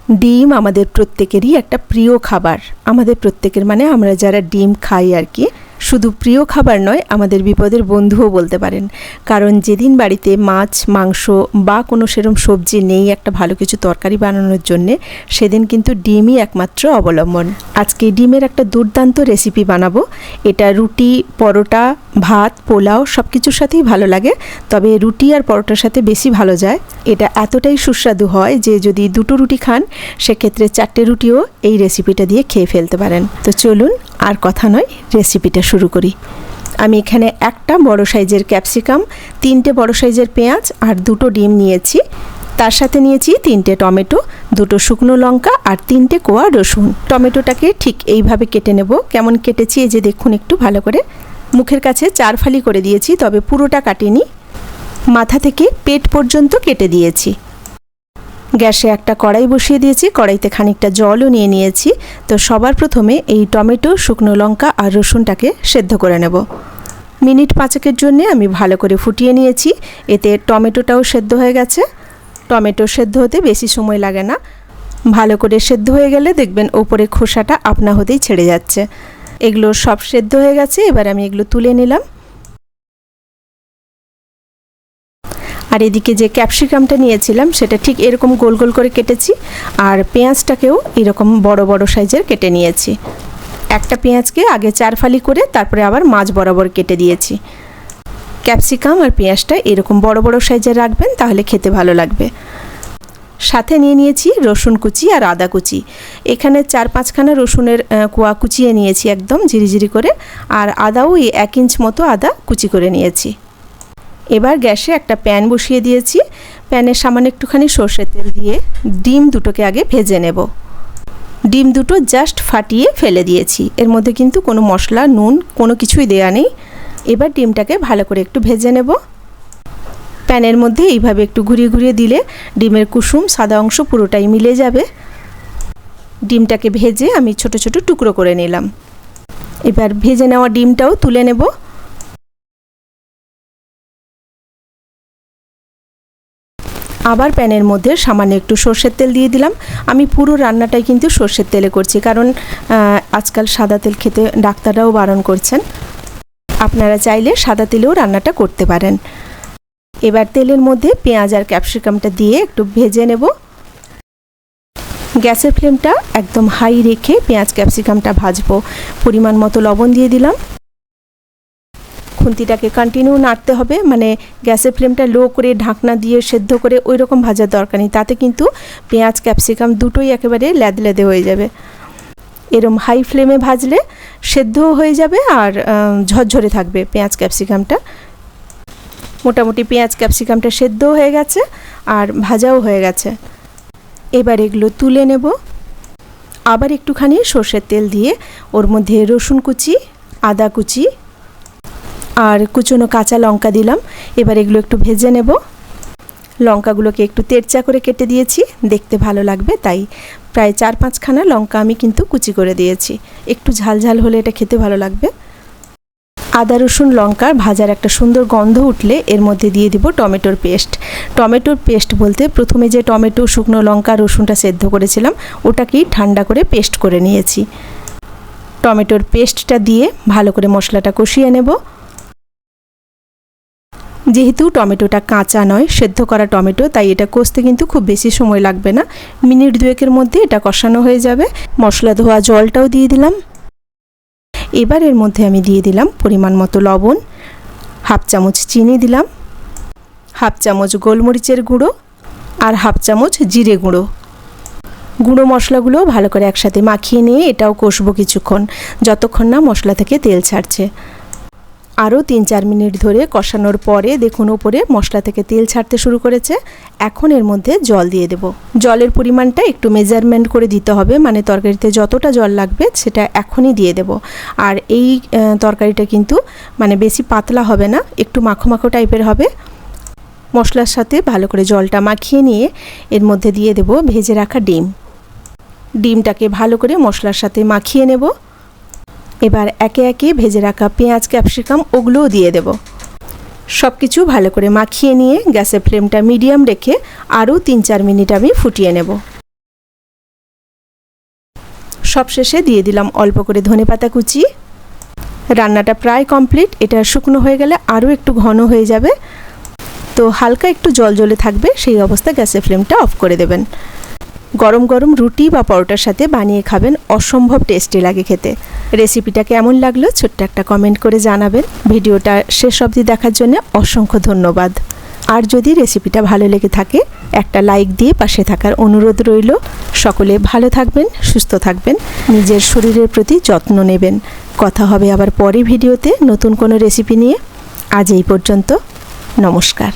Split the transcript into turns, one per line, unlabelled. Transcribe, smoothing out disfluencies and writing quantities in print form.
ডিম আমাদের প্রত্যেকেরই একটা প্রিয় খাবার। আমাদের প্রত্যেকের মানে আমরা যারা ডিম খাই আর কি, শুধু প্রিয় খাবার নয়, আমাদের বিপদের বন্ধুও বলতে পারেন। কারণ যেদিন বাড়িতে মাছ মাংস বা কোনো সেরম সবজি নেই একটা ভালো কিছু তরকারি বানানোর জন্যে, সেদিন কিন্তু ডিমই একমাত্র অবলম্বন। আজকে ডিমের একটা দুর্দান্ত রেসিপি বানাবো। এটা রুটি, পরোটা, ভাত, পোলাও সব কিছুর সাথেই ভালো লাগে, তবে রুটি আর পরোটার সাথে বেশি ভালো যায়। এটা এতটাই সুস্বাদু হয় যে যদি দুটো রুটি খান, সেক্ষেত্রে 4টে রুটিও এই রেসিপিটা দিয়ে খেয়ে ফেলতে পারেন। তো চলুন আর কথা নয়, রেসিপিটা শুরু করি। আমি এখানে একটা বড় সাইজের ক্যাপসিকাম, 3টে বড় সাইজের পেঁয়াজ আর 2টো ডিম নিয়েছি। তার সাথে নিয়েছি 3টে টমেটো, 2টো শুকনো লঙ্কা আর 3টে কোয়া রসুন। টমেটোটাকে ঠিক এইভাবে কেটে নেব। কেমন কেটেছি এই যে দেখুন, একটু ভালো করে মুখের কাছে 4 ফালি করে দিয়েছি, তবে পুরোটা কাটিনি, মাথা থেকে পেট পর্যন্ত কেটে দিয়েছি। গ্যাসে একটা কড়াই বসিয়ে দিয়েছি, কড়াইতে খানিকটা জলও নিয়ে নিয়েছি। তো সবার প্রথমে এই টমেটো, শুকনো লঙ্কা আর রসুনটাকে সেদ্ধ করে নেব। মিনিট 5-এর জন্য আমি ভালো করে ফুটিয়ে নিয়েছি। এতে টমেটোটাও সেদ্ধ হয়ে গেছে। টমেটো সেদ্ধ হতে বেশি সময় লাগে না। ভালো করে সেদ্ধ হয়ে গেলে দেখবেন ওপরে খোসাটা আপনা হতেই ছেড়ে যাচ্ছে। এগুলো সব সেদ্ধ হয়ে গেছে, এবার আমি এগুলো তুলে নিলাম। আর এদিকে যে ক্যাপসিকামটা নিয়েছিলাম সেটা ঠিক এরকম গোল গোল করে কেটেছি, আর পেঁয়াজটাকেও এরকম বড় বড় সাইজের কেটে নিয়েছি। একটা পেঁয়াজকে আগে 4 ফালি করে তারপরে আবার মাঝ বরাবর কেটে দিয়েছি। ক্যাপসিকাম আর পেঁয়াজটা এরকম বড় বড় সাইজের রাখবেন, তাহলে খেতে ভালো লাগবে। সাথে নিয়ে নিয়েছি রসুন কুচি আর আদা কুচি। এখানে 4-5খানা রসুনের কোয়া কুচিয়ে নিয়েছি একদম ঝিরিঝিরি করে, আর আদাও 1 ইঞ্চ মতো আদা কুচি করে নিয়েছি। এবার গ্যাসে একটা প্যান বসিয়ে দিয়েছি। প্যানে সামান্য একটুখানি সর্ষের তেল দিয়ে ডিম দুটোকে আগে ভেজে নেব। ডিম দুটো জাস্ট ফাটিয়ে ফেলে দিয়েছি, এর মধ্যে কিন্তু কোনো মশলা নুন কোনো কিছুই দেয়া নেই। এবার ডিমটাকে ভালো করে একটু ভেজে নেব। প্যানের মধ্যে এইভাবে একটু ঘুরিয়ে ঘুরিয়ে দিলে ডিমের কুসুম সাদা অংশ পুরোটাই মিলে যাবে। ডিমটাকে ভেজে আমি ছোট ছোট টুকরো করে নিলাম। এবার ভেজে নেওয়া ডিমটাও তুলে নেব। আবার প্যানের মধ্যে সামান্য একটু সর্ষের তেল দিয়ে দিলাম। আমি পুরো রান্নাটাই কিন্তু সর্ষের তেলে করছি, কারণ আজকাল সাদা তেল খেতে ডাক্তাররাও বারণ করছেন। আপনারা চাইলে সাদা তেলেও রান্নাটা করতে পারেন। এবার তেলের মধ্যে পেঁয়াজ আর ক্যাপসিকামটা দিয়ে একটু ভেজে নেব। গ্যাসের ফ্লেমটা একদম হাই রেখে পেঁয়াজ ক্যাপসিকামটা ভাজবো। পরিমাণ মতো লবণ দিয়ে দিলাম। খুন্তিটাকে কন্টিনিউ নাড়তে হবে, মানে গ্যাসের ফ্লেমটা লো করে ঢাকনা দিয়ে সেদ্ধ করে ওই রকম ভাজার দরকার নেই, তাতে কিন্তু পেঁয়াজ ক্যাপসিকাম দুটোই একেবারে ল্যাদলেদে হয়ে যাবে। এরম হাই ফ্লেমে ভাজলে সেদ্ধও হয়ে যাবে আর ঝরঝরে থাকবে পেঁয়াজ ক্যাপসিকামটা। মোটামুটি পেঁয়াজ ক্যাপসিকামটা সেদ্ধও হয়ে গেছে আর ভাজাও হয়ে গেছে। এবার এগুলো তুলে নেব। আবার একটুখানি সর্ষের তেল দিয়ে ওর মধ্যে রসুন কুচি, আদা কুচি আর কুচনো কাঁচা লঙ্কা দিলাম। এবার এগুলো একটু ভেজে নেব। লঙ্কাগুলোকে একটু তেরচা করে কেটে দিয়েছি, দেখতে ভালো লাগবে তাই। প্রায় 4-5খানা লঙ্কা আমি কিন্তু কুচি করে দিয়েছি, একটু ঝাল ঝাল হলে এটা খেতে ভালো লাগবে। আদা রসুন লঙ্কার ভাজার একটা সুন্দর গন্ধ উঠলে এর মধ্যে দিয়ে দিব টমেটোর পেস্ট। টমেটোর পেস্ট বলতে প্রথমে যে টমেটো, শুকনো লঙ্কা, রসুনটা সেদ্ধ করেছিলাম ওটাকেই ঠান্ডা করে পেস্ট করে নিয়েছি। টমেটোর পেস্টটা দিয়ে ভালো করে মশলাটা কষিয়ে নেব। যেহেতু টমেটোটা কাঁচা নয়, সেদ্ধ করা টমেটো, তাই এটা কষতে কিন্তু খুব বেশি সময় লাগবে না। মিনিট 2-এর মধ্যে এটা কষানো হয়ে যাবে। মশলা ধোয়া জলটাও দিয়ে দিলাম। এবার এর মধ্যে আমি দিয়ে দিলাম পরিমাণ মতো লবণ, 1/2 চামচ চিনি দিলাম, 1/2 চামচ গোলমরিচের গুঁড়ো আর 1/2 চামচ জিরে গুঁড়ো। গুঁড়ো মশলাগুলো ভালো করে একসাথে মাখিয়ে নিয়ে এটাও কষবো কিছুক্ষণ, যতক্ষণ না মশলা থেকে তেল ছাড়ছে। আরও 3-4 মিনিট ধরে কষানোর পরে দেখুন ওপরে মশলা থেকে তেল ছাড়তে শুরু করেছে। এখন এর মধ্যে জল দিয়ে দেব। জলের পরিমাণটা একটু মেজারমেন্ট করে দিতে হবে, মানে তরকারিতে যতটা জল লাগবে সেটা এখনই দিয়ে দেব। আর এই তরকারিটা কিন্তু মানে বেশি পাতলা হবে না, একটু মাখো মাখো টাইপের হবে। মশলার সাথে ভালো করে জলটা মাখিয়ে নিয়ে এর মধ্যে দিয়ে দেব ভেজে রাখা ডিম। ডিমটাকে ভালো করে মশলার সাথে মাখিয়ে নেব। এবার একে একে ভেজে রাখা পেঁয়াজ ক্যাপসিকাম ওগুলোও দিয়ে দেব। সব কিছু ভালো করে মাখিয়ে নিয়ে গ্যাসের ফ্লেমটা মিডিয়াম রেখে আরও 3-4 মিনিট আমি ফুটিয়ে নেব। সবশেষে দিয়ে দিলাম অল্প করে ধনেপাতা কুচি। রান্নাটা প্রায় কমপ্লিট। এটা শুকনো হয়ে গেলে আরও একটু ঘন হয়ে যাবে, তো হালকা একটু জলজলে থাকবে, সেই অবস্থায় গ্যাসের ফ্লেমটা অফ করে দেবেন। গরম গরম রুটি বা পরোটার সাথে বানিয়ে খাবেন, অসম্ভব টেস্টি লাগে খেতে। রেসিপিটা কেমন লাগলো ছোট্ট একটা কমেন্ট করে জানাবেন। ভিডিওটা শেষ অবধি দেখার জন্য অসংখ্য ধন্যবাদ। আর যদি রেসিপিটা ভালো লেগে থাকে একটা লাইক দিয়ে পাশে থাকার অনুরোধ রইল। সকলে ভালো থাকবেন, সুস্থ থাকবেন, নিজের শরীরের প্রতি যত্ন নেবেন। কথা হবে আবার পরের ভিডিওতে নতুন কোনো রেসিপি নিয়ে। আজ এই পর্যন্ত, নমস্কার।